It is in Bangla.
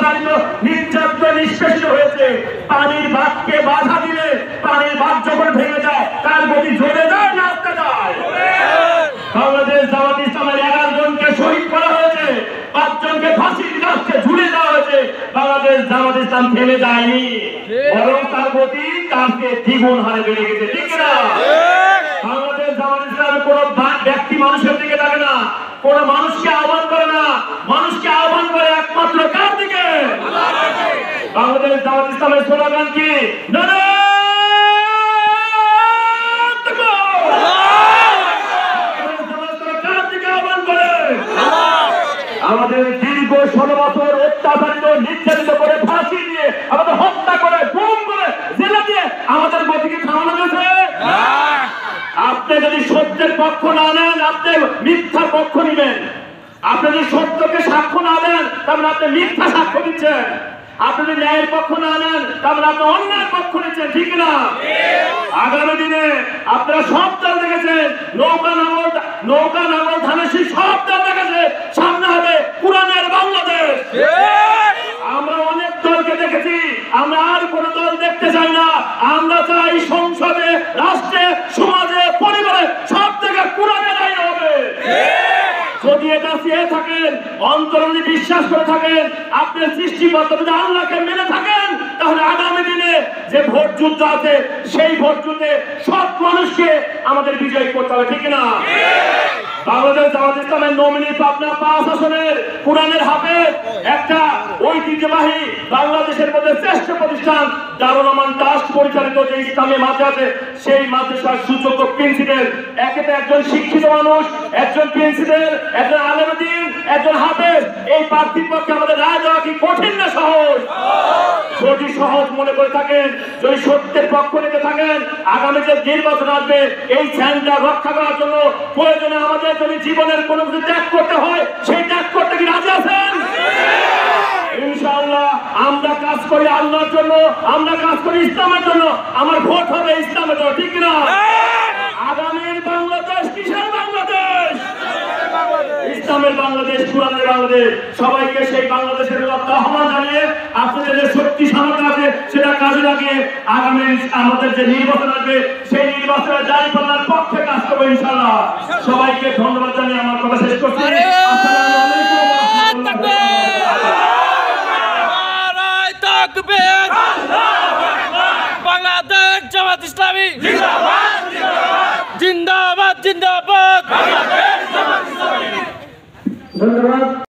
অত্যাচারিত নির্যাতিত নিষ্পেষিত হয়েছে। পানির বাঁধকে বাধা দিলে পানির বাঁধ যখন ভেঙে যায় তার গতি জোরে যায় না আস্তে যায়? বাংলাদেশ জামাত ইসলামের 11 জনকে শহীদ করা হয়েছে, 5 জনকে ফাঁসির কাস্টে ঝুলে দেওয়া হয়েছে। বাংলাদেশ জামাত ইসলাম থেমে যায়নি, বরং তার গতি তার চেয়ে দ্বিগুণ হারে বেড়ে গেছে। ঠিক না? বাংলাদেশ জামাত ইসলাম কোন ব্যক্তি মানুষের দিকে থাকে না, কোন মানুষকে আহ্বান করে না, মানুষকে আহ্বান করে একমাত্র কার দিকে? বাংলাদেশ জামাত ইসলামের স্লোগান কি? আমাদের দীর্ঘ 16 বছর অত্যাচারিত নির্যাতিত করে ফাঁসি দিয়ে আমাদের হত্যা করে গুম করে জেলে দিয়ে আমাদের গতিকে থামানো গেছে। আপনি যদি সত্যের পক্ষ না নেন আপনি মিথ্যার পক্ষ নিবেন। আপনি যদি সত্যকে সাক্ষ্য না দেন তাহলে আপনি মিথ্যা সাক্ষ্য দিচ্ছেন। আপনি যদি ন্যায়ের পক্ষ না নেন তাহলে আপনি অন্যায়ের পক্ষ নিচ্ছেন। ঠিক না? আগামী দিনে আপনারা সব দল দেখেছেন, নৌকা নাঙ্গল ধানেশী সব দল দেখেছে, সামনে হবে কোরআনের বাংলাদেশ। আমরা অনেক দলকে দেখেছি, আমরা আর কোন দল দেখতে চাই না। আমরা চাই সংসদে, রাষ্ট্রে, সমাজে, পরিবারে সব থেকে কোরআনের আইন হবে। যদি এটা চেয়ে থাকেন, অন্তরে যদি বিশ্বাস করে থাকেন, আপনার সৃষ্টিকর্তা যদি আল্লাহকে মেনে থাকেন, তাহলে আগামী দিনে যে ভোট যুদ্ধ আছে সেই ভোট যুদ্ধে সব মানুষকে আমাদের বিজয় করতে হবে। ঠিক না? বাংলাদেশ জামাত ইসলামের নমিনি পাবনা 5 আসনের কোরআনের হাফেজ, একটা ঐতিহ্যবাহী বাংলাদেশের মধ্যে শ্রেষ্ঠ প্রতিষ্ঠান দারুল আমান ট্রাস্ট পরিচালিত যে ইসলামী মাদ্রাসা, সেই মাদ্রাসার সুযোগ্য প্রিন্সিপাল, একেতে একজন শিক্ষিত মানুষ, একজন প্রিন্সিপাল, একজন আলেম দ্বীন, একজন হাফেজ। এই প্রার্থীর পক্ষে আমাদের রায় দেওয়া কি কঠিন না সহজ? যদি সহজ মনে করে থাকেন, যদি সত্যের পক্ষ নিতে থাকেন, আগামী যে নির্বাচন আসবে এই স্যান্ডার রক্ষা করার জন্য প্রয়োজনে আমাদের যদি জীবনের কোনো কিছু ত্যাগ করতে হয়, সেই ত্যাগ করতে কি রাজি আছেন? ইনশাআল্লাহ আমরা কাজ করি আল্লাহর জন্য, আমরা কাজ করি ইসলামের জন্য। আমার ভোট হবে ইসলামের জন্য। ঠিক না? আগামীর বাংলাদেশ কিসের বাংলাদেশ? ইসলামের বাংলাদেশ, কোরআনের বাংলাদেশ। সবাইকে সেই বাংলাদেশের আহ্বান জানিয়ে আপনাদের যে শক্তি সামর্থ্য আছে সেটা কাজে লাগিয়ে আগামী আমাদের যে নির্বাচন আসবে সেই নির্বাচনের দাঁড়িপাল্লার পক্ষে কাজ করবো ইনশাআল্লাহ। সবাইকে ধন্যবাদ জানিয়ে আমার কথা শেষ করছি। আসসালামু আলাইকুম। বাংলাদেশ জামাত ইসলামী জিন্দাবাদ জিন্দাবাদ। ধন্যবাদ।